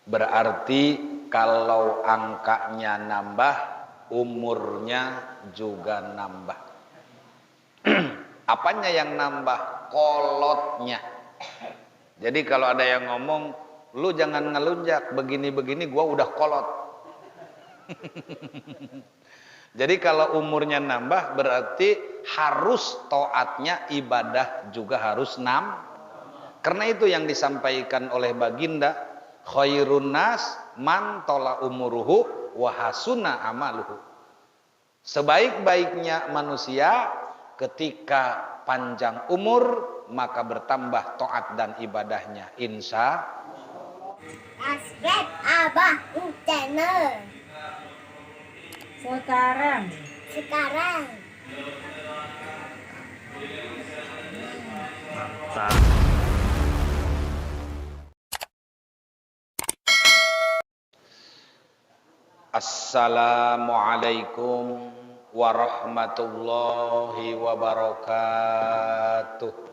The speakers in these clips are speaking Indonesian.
Berarti kalau angkanya nambah, umurnya juga nambah. Apanya yang nambah? Kolotnya. Jadi kalau ada yang ngomong, lu jangan ngelunjak begini-begini, gua udah kolot. Jadi kalau umurnya nambah berarti harus taatnya, ibadah juga harus Karena itu yang disampaikan oleh baginda, khairun nas man tola umuruhu wa hasuna amaluhu. Sebaik-baiknya manusia ketika panjang umur maka bertambah taat dan ibadahnya. Insya Subscribe Abah Channel. Sekarang. Mantap. Assalamualaikum warahmatullahi wabarakatuh.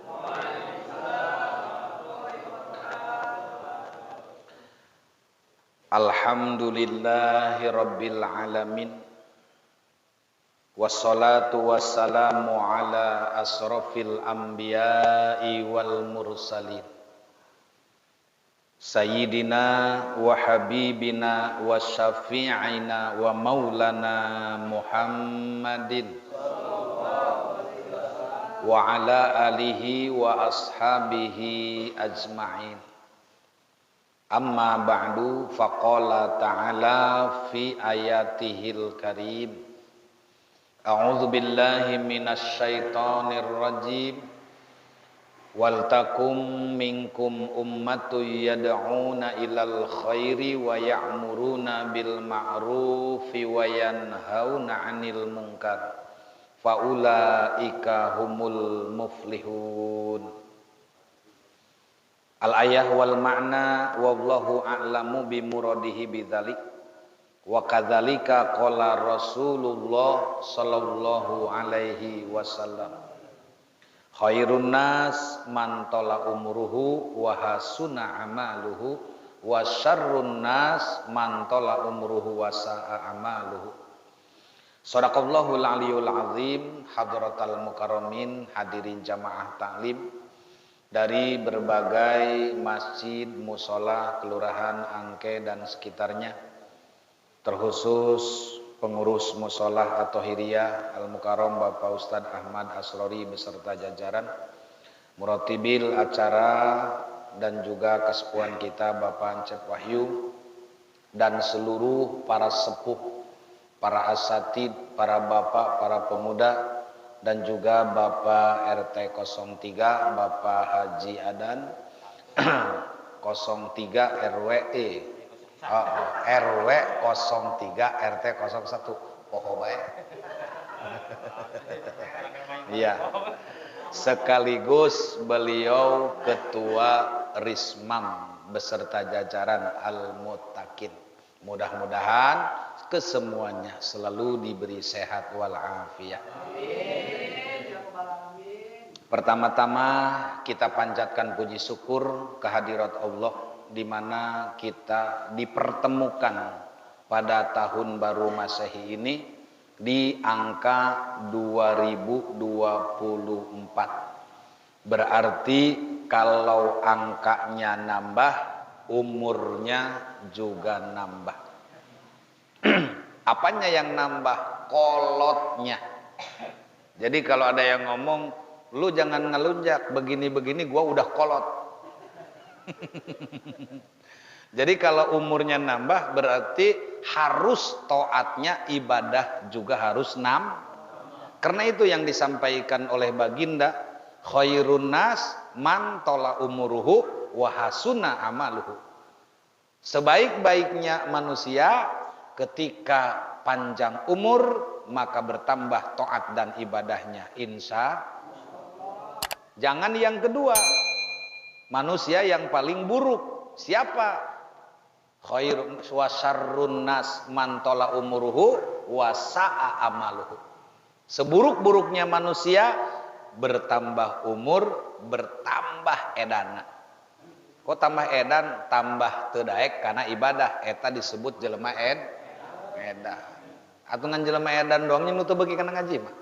Alhamdulillahi rabbil alamin. Wassalatu wassalamu ala asrafil anbiya'i wal mursalin. Sayyidina wa habibina wa syafi'ina wa maulana Muhammadin wa ala alihi wa ashabihi ajma'in. Amma ba'du, faqala ta'ala fi ayatihil karim. A'udzu billahi minasy syaithanir rajim. Wal takum minkum ummatun yad'una ilal khairi wa ya'muruna bil ma'rufi wa yanhauna 'anil munkar. Faulaika humul muflihun. Al-ayah wal ma'na wallahu a'lamu bimuradihi bidzalik. Wa kadzalika qala Rasulullah sallallahu alaihi wasallam. Khairun nas man tola umuruhu wa hasuna amaluhu wa syarrun nas man tola umuruhu wa sa'a amaluhu. Shadaqallahul aliyul azim. Hadratal mukarramin, hadirin jamaah taklim dari berbagai masjid, musola, kelurahan Angke dan sekitarnya, terkhusus pengurus musolah atau Hiriyah Al-Mukarram Bapak Ustadz Ahmad Asrori beserta jajaran, muratibil acara dan juga kesepuhan kita Bapak Encep Wahyu dan seluruh para sepuh, para asatid, para bapak, para pemuda dan juga Bapak RT 03, Bapak Haji Adan 03 RWE RW 03 RT 01 poho bae. Iya. Sekaligus beliau ketua Rismam beserta jajaran Al-Muttaqin. Mudah-mudahan kesemuanya selalu diberi sehat wal afiyah. Pertama-tama kita panjatkan puji syukur kehadirat Allah di mana kita dipertemukan pada tahun baru Masehi ini di angka 2024. Berarti kalau angkanya nambah, umurnya juga nambah. Apanya yang nambah? Kolotnya. Jadi kalau ada yang ngomong, lu jangan ngelunjak begini-begini, gua udah kolot. Jadi kalau umurnya nambah berarti harus taatnya, ibadah juga harus Karena itu yang disampaikan oleh baginda, khairun nas man tola umuruhu wa hasuna amaluhu. Sebaik-baiknya manusia ketika panjang umur maka bertambah taat dan ibadahnya. Jangan yang kedua, manusia yang paling buruk siapa? Khairun wa syarrun nas man tola umuruhu wa sa'a amaluhu. Seburuk-buruknya manusia bertambah umur, bertambah edana. Kok tambah edan, tambah teu daek karena ibadah eta disebut jelema edan. Atuh ngan jelema edan doang nu teu beuki kana ngaji mah.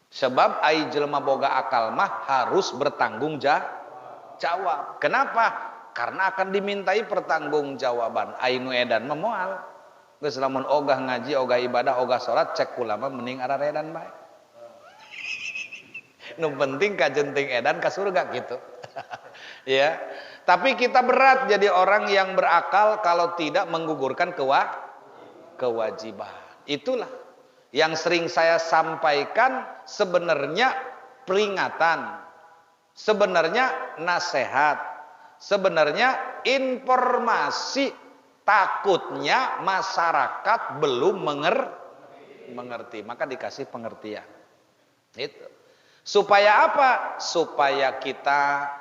Sebab ai jelema boga akal mah harus bertanggung jawab. Kenapa? Karena akan dimintai pertanggungjawaban. Ai nu edan mah moal. Geus lamun ogah ngaji, ogah ibadah, ogah salat cek ulama mending arah edan bae. Nu penting kajenting edan ka surga gitu. Ya. Tapi kita berat jadi orang yang berakal kalau tidak menggugurkan kewajiban. Itulah yang sering saya sampaikan, sebenarnya peringatan, sebenarnya nasihat, sebenarnya informasi. Takutnya masyarakat belum mengerti, maka dikasih pengertian. Itu. Supaya apa? Supaya kita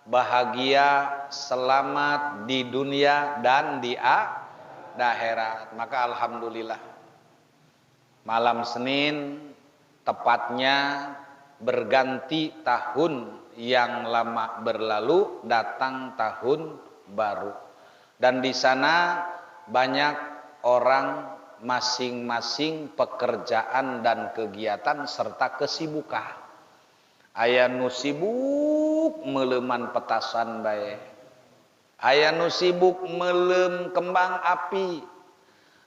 bahagia, selamat di dunia dan di akhirat. Maka alhamdulillah malam Senin tepatnya berganti tahun yang lama berlalu, datang tahun baru. Dan di sana banyak orang masing-masing pekerjaan dan kegiatan serta kesibukan. Aya nu sibuk meuleman petasan bae. Aya nu sibuk meuleum kembang api.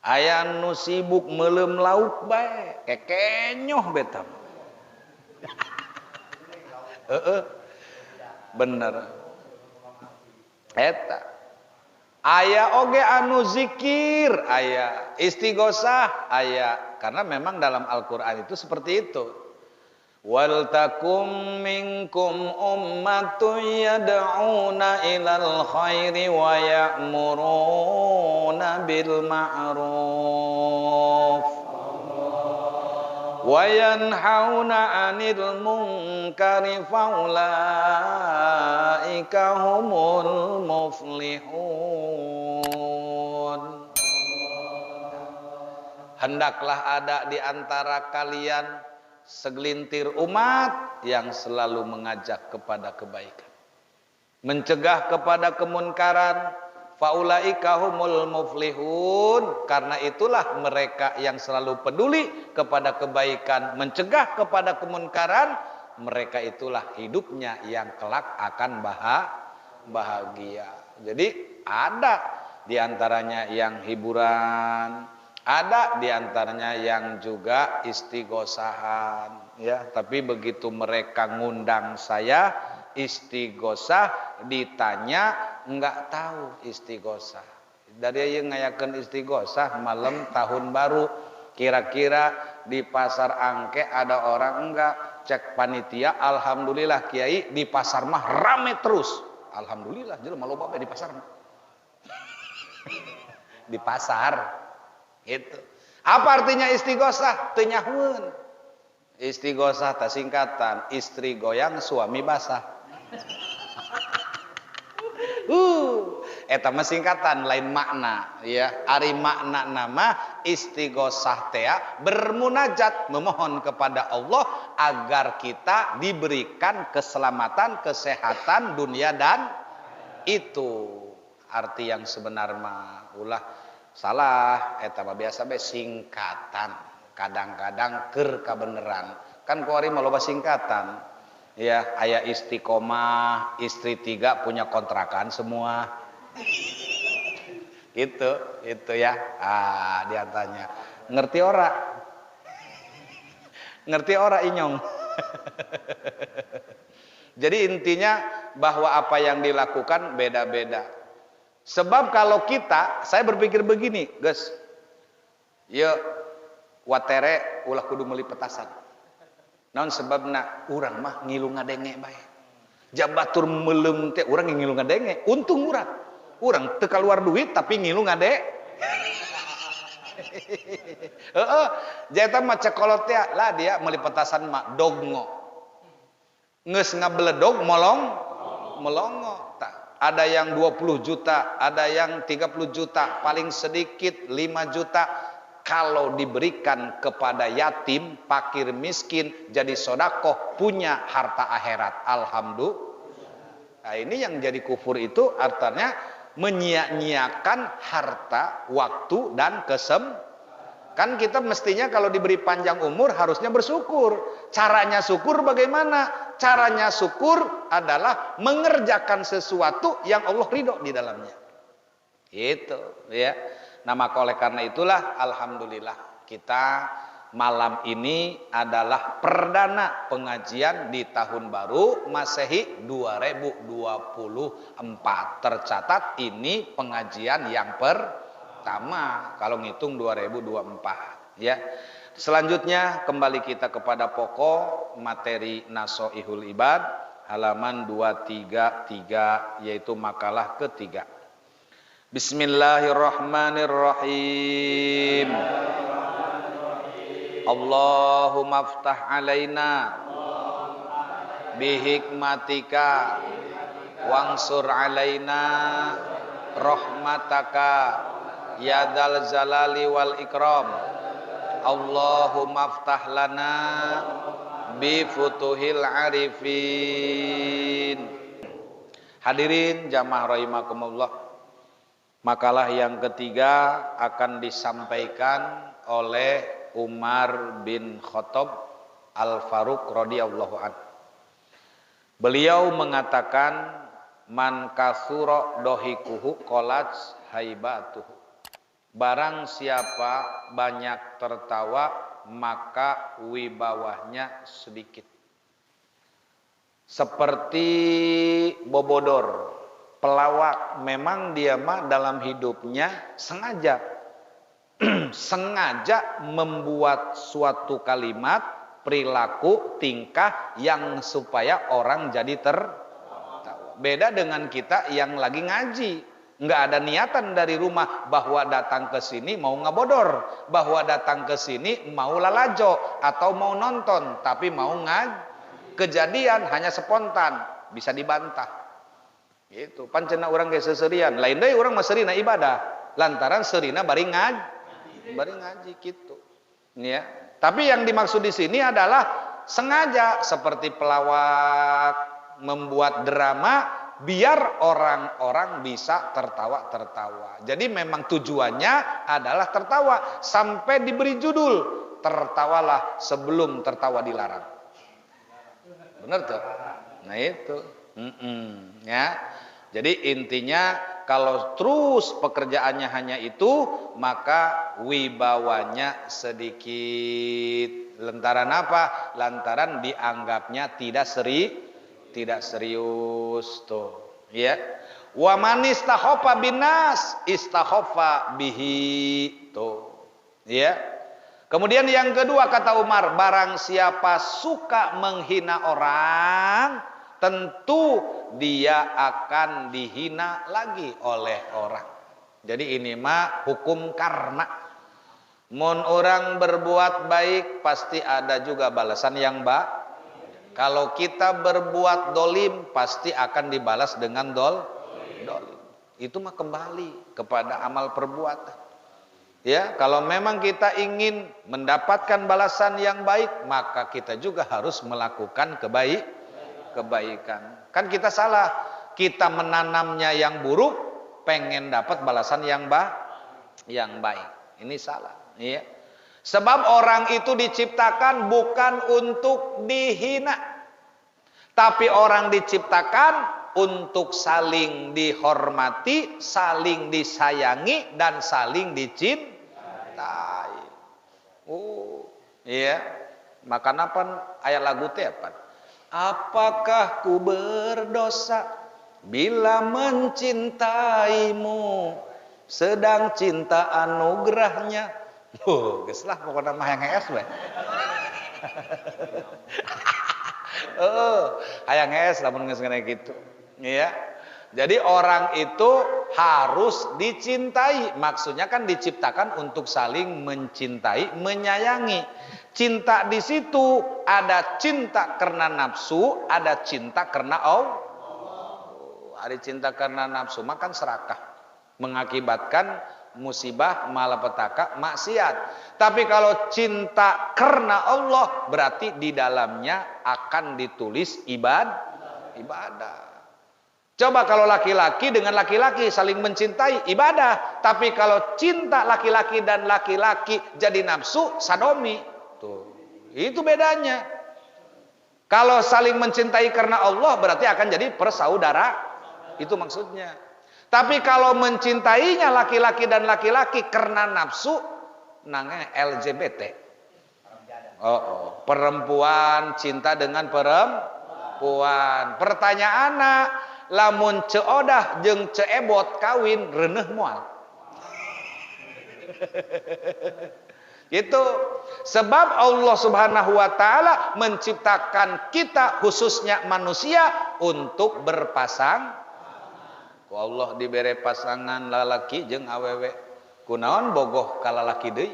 Aya nu sibuk meuleum lauk bae. Kekenyoh beta. Bener. Eta. Aya oge anu zikir, aya istighosah, aya. Karena memang dalam Al-Qur'an itu seperti itu. Wal takum minkum ummatun yad'una ilal khairi wa ya'muruna bil ma'ruf wa yanhauna 'anil munkari faulaika humul muflihun. Hendaklah ada di antara kalian segelintir umat yang selalu mengajak kepada kebaikan, mencegah kepada kemunkaran. Faulaika humul muflihun. Karena itulah mereka yang selalu peduli kepada kebaikan, mencegah kepada kemunkaran. Mereka itulah hidupnya yang kelak akan bahagia. Jadi ada di antaranya yang hiburan, ada di antaranya yang juga istighosahan, ya. Tapi begitu mereka ngundang saya istighosah, ditanya enggak tahu istighosah. Dari yang ngayakeun istighosah malam tahun baru, kira-kira di pasar Angke ada orang enggak? Cek panitia, alhamdulillah kiai di pasar mah rame terus. Alhamdulillah, jelema loba bae di pasar mah. Di pasar. Itu. Apa artinya istighosah? Teu nyahueun. Istighosah teh singkatan istri goyang suami basah. Eta mah singkatan lain makna, ya. Ari makna nama istighosah teh bermunajat, memohon kepada Allah agar kita diberikan keselamatan, kesehatan dunia dan itu arti yang sebenar mah ulah salah. Eta mah biasa bae singkatan, kadang-kadang keur kabeneran. Kan kuari mah loba singkatan. Ya, aya istiqomah, istri 3 punya kontrakan semua. Itu ya. Diantanya. Ngerti ora? Ngerti ora inyong? Jadi intinya bahwa apa yang dilakukan beda-beda. Sebab kalau kita, saya berpikir begini, guys. Yuk, watere ulah kudu meuli petasan. Naon sebabna urang mah ngilu ngadenge bae. Jabatur meuleum teh urang ngilu ngadenge, untung urang. Urang teu kaluar duit tapi ngilu ngade. Heeh, jeta mah cekolot teh lah dia meuli petasan mah dogngo. Geus ngabeledog molongo. Ada yang 20 juta, ada yang 30 juta, paling sedikit 5 juta. Kalau diberikan kepada yatim, fakir, miskin, jadi sodakoh, punya harta akhirat. Alhamdulillah. Nah, ini yang jadi kufur itu artinya menyia-nyiakan harta, waktu dan kan kita mestinya kalau diberi panjang umur harusnya bersyukur. Caranya syukur bagaimana? Caranya syukur adalah mengerjakan sesuatu yang Allah ridho di dalamnya. Itu ya. Nah, maka oleh karena itulah alhamdulillah kita malam ini adalah perdana pengajian di tahun baru Masehi 2024. Tercatat ini pengajian yang pertama kalau ngitung 2024 ya. Selanjutnya kembali kita kepada pokok materi Nasoihul Ibad halaman 233 yaitu makalah ketiga. Bismillahirrahmanirrahim. Allahumma aftah alaina bihikmatika wansur alaina rahmataka ya dzal jalali wal ikram. Allahumma aftah lana bi futuhil arifin. Hadirin jamaah rahimakumullah, makalah yang ketiga akan disampaikan oleh Umar bin Khattab Al-Faruq radhiyallahu anhu. Beliau mengatakan man kasura dohikuhu qolat haibatuhu. Barang siapa banyak tertawa maka wibawahnya sedikit. Seperti bobodor, pelawak, memang dia mah dalam hidupnya sengaja membuat suatu kalimat, perilaku, tingkah yang supaya orang jadi tertawa. Beda dengan kita yang lagi ngaji, nggak ada niatan dari rumah bahwa datang ke sini mau ngabodor, bahwa datang ke sini mau lalajo atau mau nonton, tapi mau kejadian hanya spontan, bisa dibantah. Gitu. Pancena orang kayak seserian, lain deh orang maserina ibadah, lantaran serina bari ngaji gitu. Ya. Tapi yang dimaksud di sini adalah sengaja seperti pelawak membuat drama biar orang-orang bisa tertawa-tertawa. Jadi memang tujuannya adalah tertawa, sampai diberi judul tertawalah sebelum tertawa dilarang. Benar tuh? Nah itu. Ya. Jadi intinya kalau terus pekerjaannya hanya itu, maka wibawanya sedikit. Lantaran apa? Lantaran dianggapnya tidak serius tuh, ya. Wa man istakhafa binas istakhafa bihi tuh, ya. Kemudian yang kedua kata Umar, barang siapa suka menghina orang, tentu dia akan dihina lagi oleh orang. Jadi ini mah hukum karma. Mun orang berbuat baik pasti ada juga balasan yang baik. Kalau kita berbuat dolim pasti akan dibalas dengan dolim. Itu mah kembali kepada amal perbuatan. Ya, kalau memang kita ingin mendapatkan balasan yang baik, maka kita juga harus melakukan kebaikan. Kan kita salah, kita menanamnya yang buruk, pengen dapat balasan yang baik. Ini salah, ya. Sebab orang itu diciptakan bukan untuk dihina, tapi orang diciptakan untuk saling dihormati, saling disayangi, dan saling dicintai. Iya. Maka apa ayat lagu teh apa? Apakah ku berdosa bila mencintaimu, sedang cinta anugerahnya. Geus lah pokoknya mah yang ngees we. Hayang ngees lamun geus ngene kitu. Ya. Jadi orang itu harus dicintai. Maksudnya kan diciptakan untuk saling mencintai, menyayangi. Cinta di situ ada cinta karena nafsu, ada cinta karena Allah. Ada cinta karena nafsu makan serakah, mengakibatkan musibah, malapetaka, maksiat. Tapi kalau cinta karena Allah berarti di dalamnya akan ditulis ibadah. Coba kalau laki-laki dengan laki-laki saling mencintai, ibadah. Tapi kalau cinta laki-laki dan laki-laki jadi nafsu, sadomi. Tuh, itu bedanya. Kalau saling mencintai karena Allah berarti akan jadi persaudara. Itu maksudnya. Tapi kalau mencintainya laki-laki dan laki-laki karena nafsu, namanya LGBT. Perempuan cinta dengan perempuan. Pertanyaannya, lamun ceodah jeung ceebot kawin reuneuh moal. Gitu. Sebab Allah Subhanahu wa taala menciptakan kita khususnya manusia untuk berpasang. Ku Allah dibere pasangan lalaki jeung awewe. Kunaon bogoh ka lalaki deui?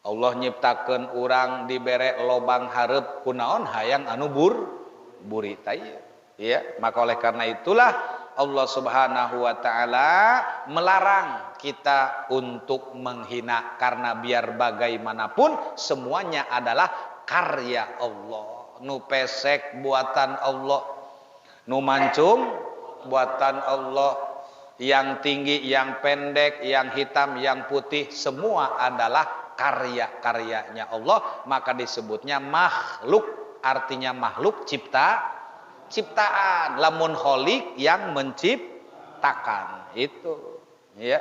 Allah nyiptakeun urang dibere lobang hareup kunaon hayang anu buri taya. Ya, maka oleh karena itulah Allah Subhanahu wa taala melarang kita untuk menghina, karena biar bagaimanapun semuanya adalah karya Allah. Nu pesek buatan Allah, nu mancung buatan Allah, yang tinggi, yang pendek, yang hitam, yang putih, semua adalah karya-karyanya Allah. Maka disebutnya makhluk, artinya makhluk ciptaan. Lamun kholik yang menciptakan itu, ya.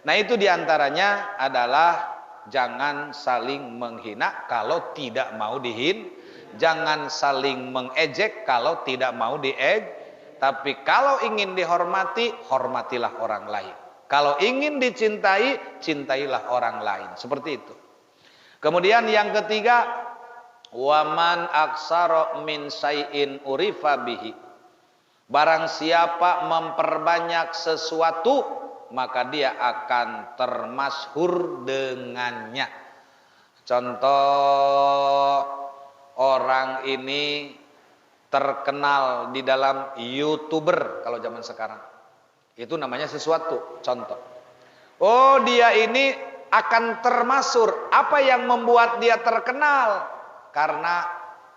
Nah itu diantaranya adalah jangan saling menghina kalau tidak mau jangan saling mengejek kalau tidak mau diejek. Tapi kalau ingin dihormati, hormatilah orang lain. Kalau ingin dicintai, cintailah orang lain. Seperti itu. Kemudian yang ketiga, waman aksara min say'in urifa bihi. Barang siapa memperbanyak sesuatu, maka dia akan termasyhur dengannya. Contoh, orang ini terkenal di dalam YouTuber kalau zaman sekarang. Itu namanya sesuatu. Contoh, oh dia ini akan termasyhur. Apa yang membuat dia terkenal? Karena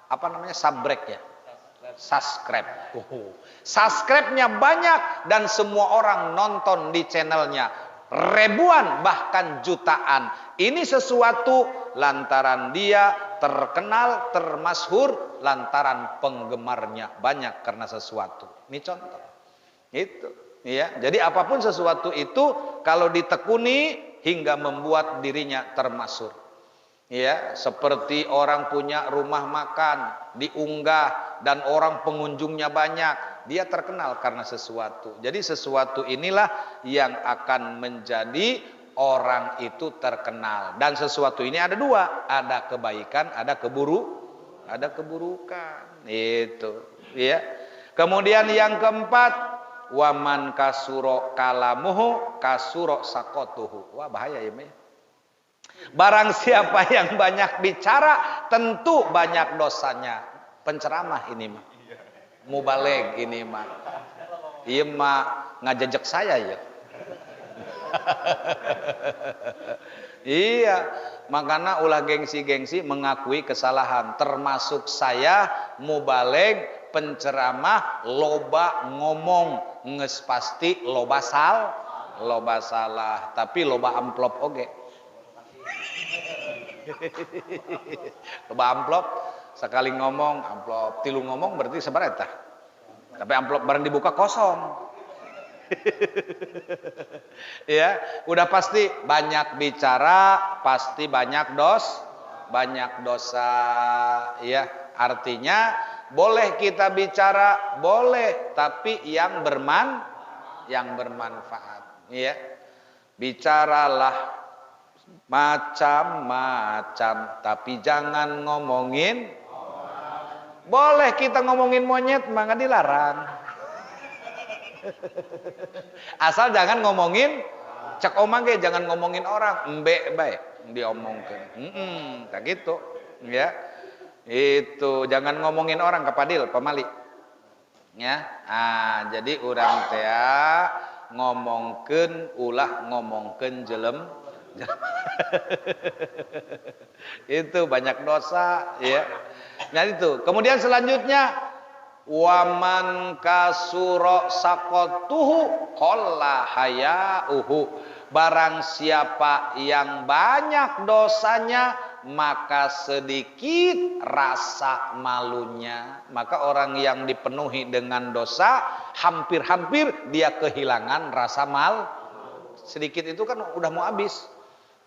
apa namanya, sabrek ya, subscribe. Subscribe-nya banyak dan semua orang nonton di channelnya, ribuan bahkan jutaan. Ini sesuatu lantaran dia terkenal, termasyhur, lantaran penggemarnya banyak karena sesuatu. Ini contoh. Itu, ya. Jadi apapun sesuatu itu kalau ditekuni hingga membuat dirinya termasyhur. Ya, seperti orang punya rumah makan, diunggah dan orang pengunjungnya banyak, dia terkenal karena sesuatu. Jadi sesuatu inilah yang akan menjadi orang itu terkenal. Dan sesuatu ini ada dua, ada kebaikan, ada keburukan. Itu, ya. Kemudian yang keempat, waman kasuro kalamuhu kasuro sakotuhu. Wah, bahaya ya, Mei. Barang siapa yang banyak bicara, tentu banyak dosanya. Penceramah ini mah, mubaleg ini mah, iya mah ngajajak saya ya. Iya, makanya ulah gengsi-gengsi mengakui kesalahan. Termasuk saya mubaleg, penceramah, loba ngomong, nges pasti loba salah, tapi loba amplop oge. Loba amplop, sekali ngomong amplop, tilu ngomong berarti seberapa? Tapi amplop bareng dibuka kosong. Ya, udah pasti banyak bicara, pasti banyak dosa. Ya, artinya boleh kita bicara, boleh, tapi yang bermanfaat. Ya, bicaralah macam-macam, tapi jangan ngomongin. Boleh kita ngomongin monyet, maka dilarang. Asal jangan ngomongin, cek omang ge jangan ngomongin orang, embe bae diomongkeun. Tak gitu, ya. Itu jangan ngomongin orang kepadil pamali. Ya. Ah, jadi urang teh ngomongkeun ulah ngomongkeun jelem. Itu banyak dosa, ya. Nah itu. Kemudian selanjutnya Waman kasuro sakotuhu qalla hayauhu. Barang siapa yang banyak dosanya, maka sedikit rasa malunya. Maka orang yang dipenuhi dengan dosa, hampir-hampir dia kehilangan rasa mal. Sedikit itu kan udah mau habis.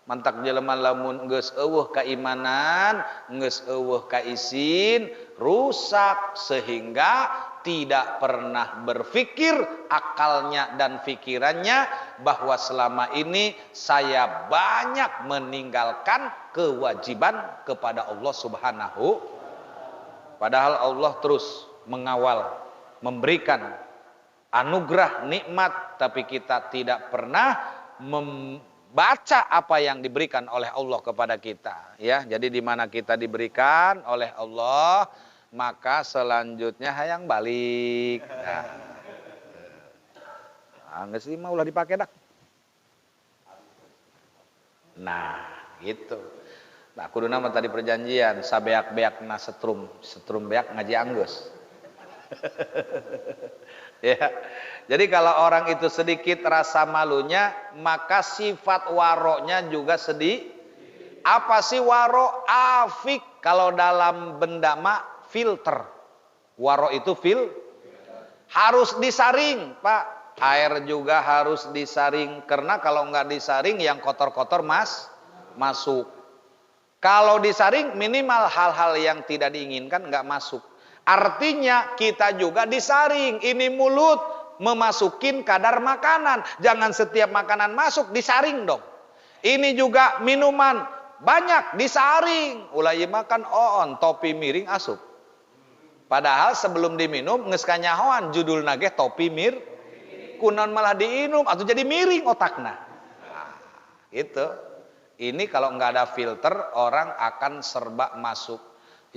Mantak jelema lamun geus eueuh keimanan, geus eueuh kaisin, rusak sehingga tidak pernah berpikir akalnya dan pikirannya bahwa selama ini saya banyak meninggalkan kewajiban kepada Allah Subhanahu. Padahal Allah terus mengawal, memberikan anugerah nikmat, tapi kita tidak pernah baca apa yang diberikan oleh Allah kepada kita, ya. Jadi di mana kita diberikan oleh Allah, maka selanjutnya hayang balik. Nggak sih mau ulah dipakai dak. Nah, gitu. Nah, kudu nama tadi perjanjian sabeak-beakna setrum beak ngaji anggeus. Ya. Jadi kalau orang itu sedikit rasa malunya, maka sifat waroknya juga sedih. Apa sih warok? Afik. Kalau dalam benda mah filter. Warok itu harus disaring, Pak. Air juga harus disaring, karena kalau nggak disaring yang kotor-kotor masuk. Kalau disaring minimal hal-hal yang tidak diinginkan nggak masuk. Artinya kita juga disaring. Ini mulut memasukin kadar makanan. Jangan setiap makanan masuk disaring dong. Ini juga minuman banyak disaring. Ulah makan oon topi miring asup. Padahal sebelum diminum geus kanyahoan judul nage topi kunaon malah diinum atau jadi miring otakna. Nah, itu. Ini kalau nggak ada filter orang akan serba masuk.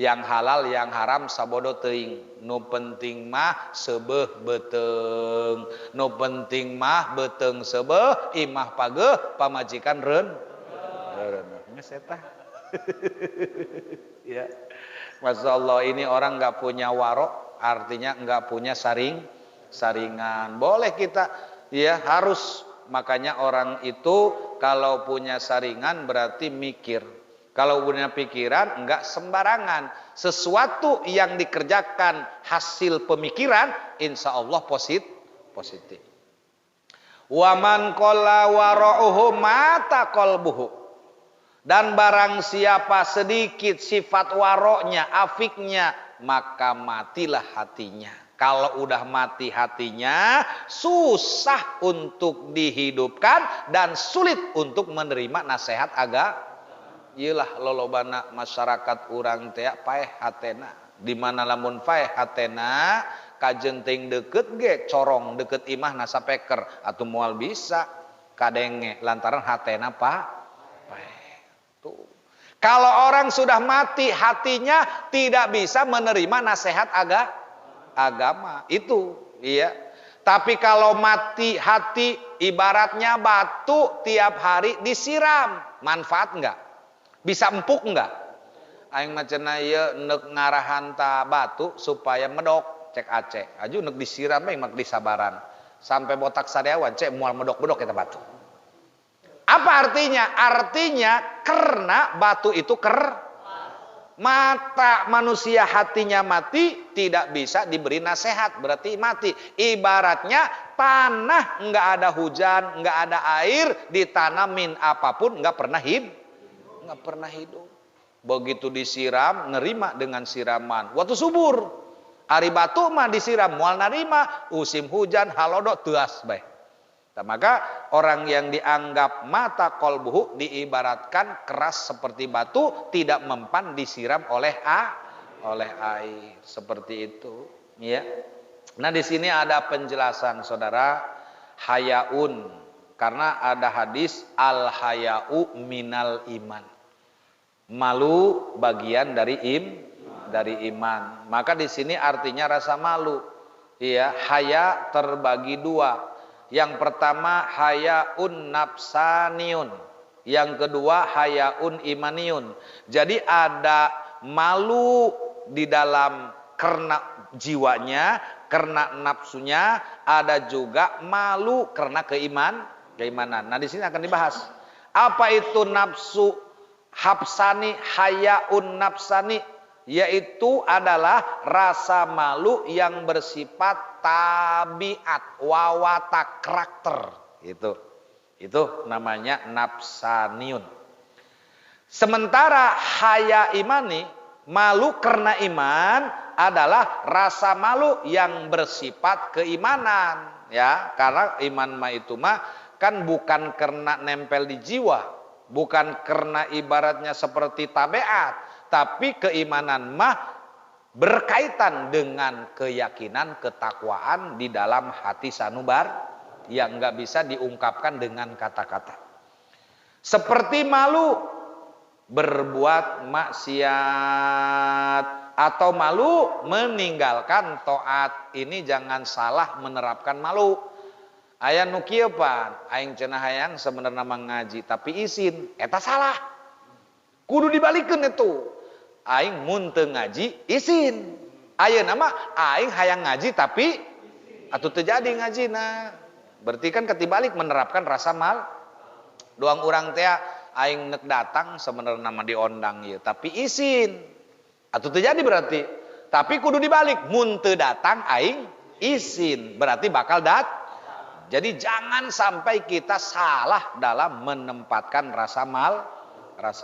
Yang halal yang haram sabodo teuing. Nu penting mah seubeuh beteung. Nu penting mah beteung seubeuh, imah pageuh, pamajikan reun. Geus eta. Ya. Masyaallah, ini orang nggak punya warok, artinya nggak punya saringan. Boleh kita, ya harus. Makanya orang itu kalau punya saringan berarti mikir. Kalau punya pikiran enggak sembarangan. Sesuatu yang dikerjakan hasil pemikiran, insya Allah positif. Waman qalla wara'uhu mata qalbuhu. Dan barang siapa sedikit sifat waroknya, afiknya, maka matilah hatinya. Kalau udah mati hatinya, susah untuk dihidupkan dan sulit untuk menerima nasihat agama. Iyalah lolobana masyarakat urang teh paeh hatena. Di mana lamun paeh hatena kajenting deket ge corong deket imah nasa peker atuh moal bisa kadenge lantaran hatena paeh. Tuh. Kalau orang sudah mati hatinya tidak bisa menerima nasihat agama itu, iya. Tapi kalau mati hati ibaratnya batu tiap hari disiram, manfaat enggak? Bisa empuk enggak? Aing macana ieu neuk ngarahan ta batu supaya medok, cek Aceh. Aju neuk disiram bae mak disabaran. Sampai botak sadeawan cek moal medok-medok eta batu. Apa artinya? Artinya karena batu itu mata manusia hatinya mati tidak bisa diberi nasihat, berarti mati. Ibaratnya tanah enggak ada hujan, enggak ada air, ditanamin apapun enggak pernah hidup. Begitu disiram, nerima dengan siraman. Waktu subur, ari batu mah disiram, moal narima, usim hujan, halodo, tuas bae. Nah, maka orang yang dianggap mata qalbuhu diibaratkan keras seperti batu, tidak mempan disiram oleh air, seperti itu. Ya. Nah di sini ada penjelasan saudara, hayaun, karena ada hadis al hayau minal iman. Malu bagian dari iman. Maka di sini artinya rasa malu. Iya, haya terbagi dua. Yang pertama hayaun nafsaniun. Yang kedua hayaun imaniun. Jadi ada malu di dalam karena jiwanya, karena nafsunya, ada juga malu karena keimanan. Nah, di sini akan dibahas. Apa itu nafsu habsani, hayaun nafsani? Yaitu adalah rasa malu yang bersifat tabiat, wawatak, karakter. Itu namanya nafsaniun. Sementara haya imani, malu karena iman, adalah rasa malu yang bersifat keimanan, ya. Karena iman itu kan bukan karena nempel di jiwa, bukan karena ibaratnya seperti tabiat, tapi keimanan berkaitan dengan keyakinan, ketakwaan di dalam hati sanubar yang nggak bisa diungkapkan dengan kata-kata. Seperti malu berbuat maksiat atau malu meninggalkan taat. Ini jangan salah menerapkan malu. Aya nu kieu pan, aing cenah hayang sebenarnya ngaji tapi izin, eta salah. Kudu dibalikeun itu. Aing mun teu ngaji izin. Ayeuna mah aing hayang ngaji tapi atuh teu jadi ngajina. Berarti kan ketibalik menerapkan rasa mal. Doang urang teh aing nek datang sebenarnya nama diondang ya, tapi izin. Atuh teu jadi berarti. Tapi kudu dibalik, mun teu datang aing izin, berarti bakal Jadi jangan sampai kita salah dalam menempatkan rasa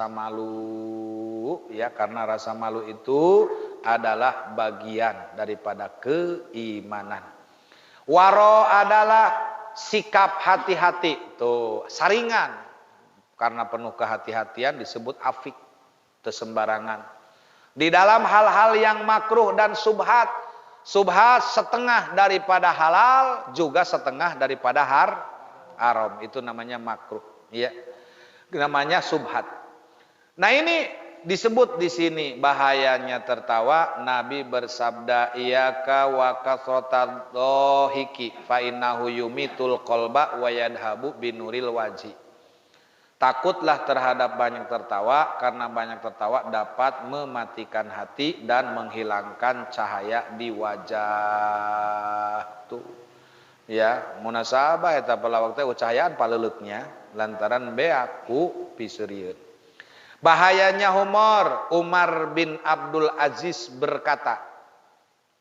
malu ya, karena rasa malu itu adalah bagian daripada keimanan. Waro adalah sikap hati-hati, tuh saringan. Karena penuh kehati-hatian disebut afik, tersembarangan. Di dalam hal-hal yang makruh dan subhat setengah daripada halal, juga setengah daripada haram. Itu namanya makruh, ya. Namanya subhat. Nah, ini disebut di sini bahayanya tertawa. Nabi bersabda, "Iyyaka wa kasratad dhahiki fa innahu yumitul qalba wa yadhabu binuril waji." Takutlah terhadap banyak tertawa, karena banyak tertawa dapat mematikan hati dan menghilangkan cahaya di wajah. Tuh. Ya, munasabah eta pelawak teh cahayaan paleleuknya lantaran beaku piseureun. Bahayanya humor. Umar bin Abdul Aziz berkata,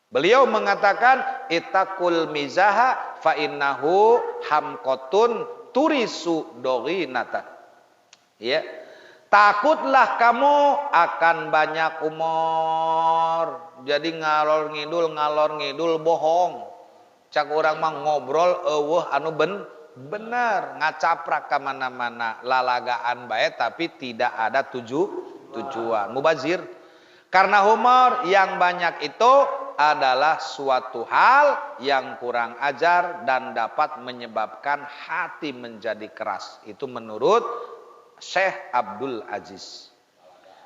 beliau mengatakan, "Ittaqul mizaha fa innahu hamqatun turisu doghinata." Ya, takutlah kamu akan banyak umur. Jadi ngalor ngidul bohong. Cak orang mah ngobrol eueuh anu bener, ngacaprak ka mana-mana, lalagaan bae tapi tidak ada tujuan. Mubazir. Karena humor yang banyak itu adalah suatu hal yang kurang ajar dan dapat menyebabkan hati menjadi keras. Itu menurut Syekh Abdul Aziz.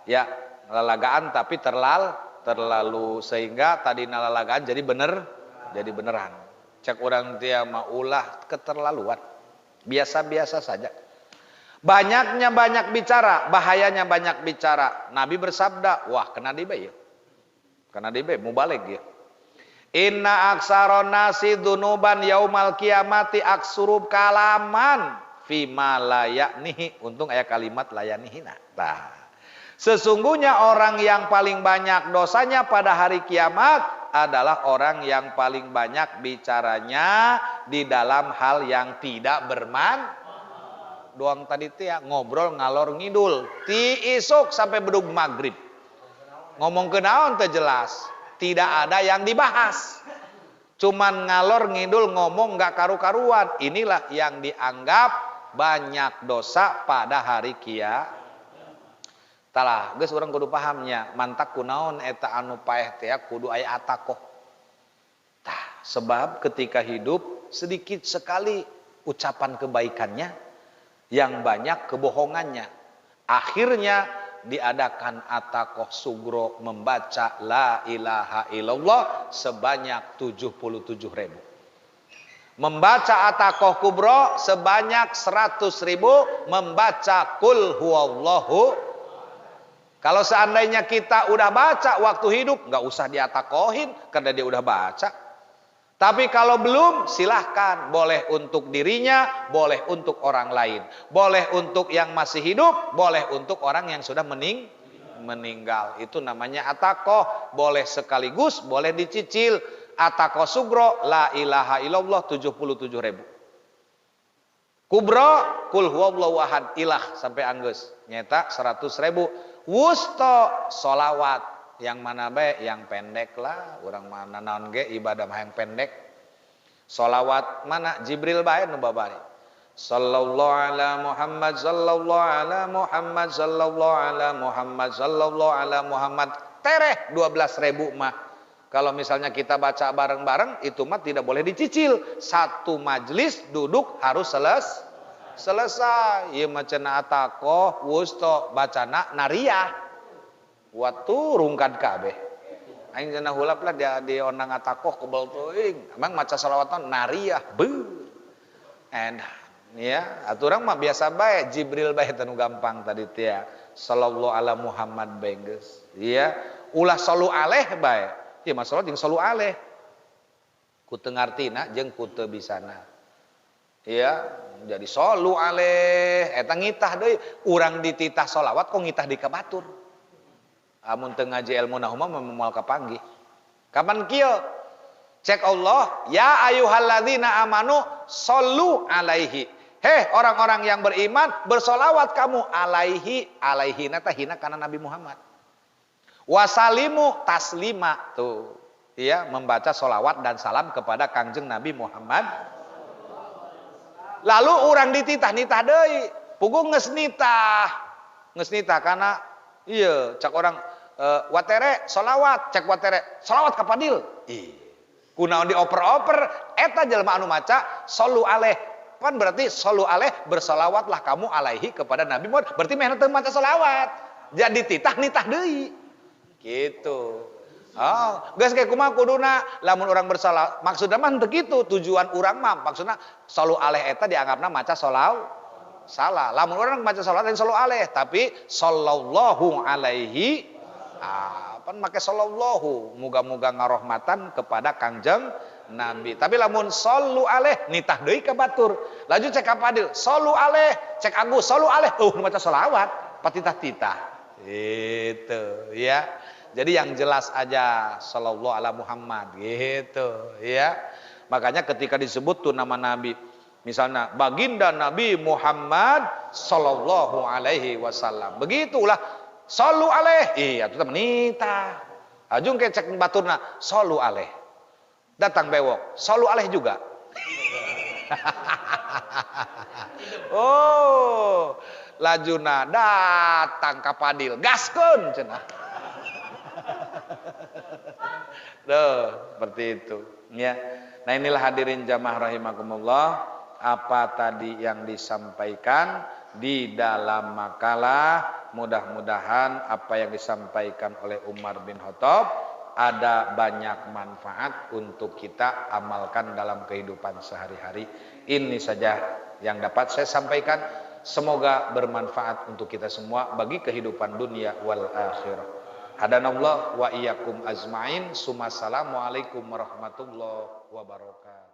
Ya, lalagaan tapi terlalu sehingga tadi lalagaan jadi beneran. Cek orang dia maulah keterlaluan. Biasa-biasa saja. Banyaknya banyak bicara, bahayanya banyak bicara. Nabi bersabda, wah kena dibe ya. Kena dibe mubalik ya. Inna aksaron nasi dunuban yaumal kiamati aksurub kalaman fima layaknihi. Untung ayat kalimat layanihina. Nah, sesungguhnya orang yang paling banyak dosanya pada hari kiamat adalah orang yang paling banyak bicaranya di dalam hal yang tidak doang tadi teh ngobrol ngalor ngidul ti isuk sampai bedug maghrib. Ngomong ke naon teh jelas, tidak ada yang dibahas. Cuman ngalor ngidul ngomong gak karu-karuan. Inilah yang dianggap banyak dosa pada hari kiamat. Talah, geus urang kudu pahamnya, mantak kunaon eta anu paeh teh kudu aya atakoh. Tah, sebab ketika hidup sedikit sekali ucapan kebaikannya, yang banyak kebohongannya. Akhirnya diadakan atakoh sugro membaca la ilaha illallah sebanyak 77.000. Membaca atakoh kubro sebanyak 100.000, membaca kul huwallahu. Kalau seandainya kita udah baca waktu hidup, nggak usah diatakohin karena dia udah baca. Tapi kalau belum, silahkan. Boleh untuk dirinya, boleh untuk orang lain. Boleh untuk yang masih hidup, boleh untuk orang yang sudah meninggal. Itu namanya atakoh. Boleh sekaligus, boleh dicicil. Atakoh sugro, la ilaha illallah 77.000. Kubro, kul huwallahu ahad, ilah sampai anggeus. Nyeta 100.000. Wusto, solawat. Yang mana baik? Yang pendek lah. Orang mana naon ge ibadah yang pendek. Solawat mana? Jibril baik nu babari. Sallallahu ala Muhammad, sallallahu ala Muhammad, sallallahu ala Muhammad, sallallahu ala Muhammad. Tereh 12.000 mah. Kalau misalnya kita baca bareng-bareng, itu mah tidak boleh dicicil. Satu majelis duduk harus selesai. Ieu mah cenah atakoh, wusto, bacana nariyah. Waktu rungkad kabeh. Aing cenah hulap lah di onang atakoh kebal teuing. Emang maca shalawatan nariyah. Beuh. And ya, aturan mah biasa bae, Jibril bae tanu gampang tadi teh ya. Sallallahu ala Muhammad bae geus. Iya, ulah salu aleh bae. Ieu mah salat jeung salu aleh. Ku teu ngartina jeung ku teu bisana. Iya, jadi salu aleh eta ngitah deui. Urang dititah shalawat kok ngitah di kabatur. Amun teu ngaji ilmu nahuma moal kapanggih. Kapan kieu? Cek Allah, ya ayyuhalladzina amanu shollu alaihi. Heh orang-orang yang beriman, bersolawat kamu alaihi. Alaihi nata hina kana Nabi Muhammad. Wasalimu taslima tuh. Ya, membaca solawat dan salam kepada Kangjeng Nabi Muhammad. Lalu orang dititah-nitah deui. Puguh geus nitah. Geus nitah kana iya, cak orang watere solawat, cek watere solawat ka Fadil. Ih, kunaon dioper-oper, eta jelema anu maca shollu alaih. Pan berarti shollu alaih, bersolawatlah kamu alaihi kepada Nabi Muhammad. Berarti meh teu maca solawat. Jadi titah-nitah deui. Gitu. Oh, geus ge kumaha kuduna lamun urang bersolawat. Maksudna mah teu kitu, tujuan urang mah maksudna shollu alaih eta dianggapna maca solawat. Salah, lamun orang baca salat dan sallallahu alaihi, tapi sallallahu alaihi. Pan make sallallahu, muga-muga ngarohmatan kepada Kangjeng Nabi. Tapi lamun sallu alaihi nitah deui ka batur. Laju cek ka Fadil, sallu alaihi, cek Agus, sallu alaihi. Maca selawat, patitah-titah. Gitu, ya. Jadi yang jelas aja sallallahu ala Muhammad gitu, ya. Makanya ketika disebut tuh nama Nabi, misalnya baginda Nabi Muhammad sallallahu alaihi wasallam. Begitulah sallu alaihi. Iya, itu menita. Ajung ke cek baturna sallu alaihi. Datang bewok, sallu alaihi juga. Oh, lajuna datang ka Fadil, gaskeun cenah. Seperti itu, ya. Nah, inilah hadirin jamaah rahimakumullah, apa tadi yang disampaikan di dalam makalah. Mudah-mudahan apa yang disampaikan oleh Umar bin Khattab ada banyak manfaat untuk kita amalkan dalam kehidupan sehari-hari. Ini saja yang dapat saya sampaikan. Semoga bermanfaat untuk kita semua bagi kehidupan dunia wal akhirah. Hadanallah wa iyyakum azmain. Assalamualaikum warahmatullahi wabarakatuh.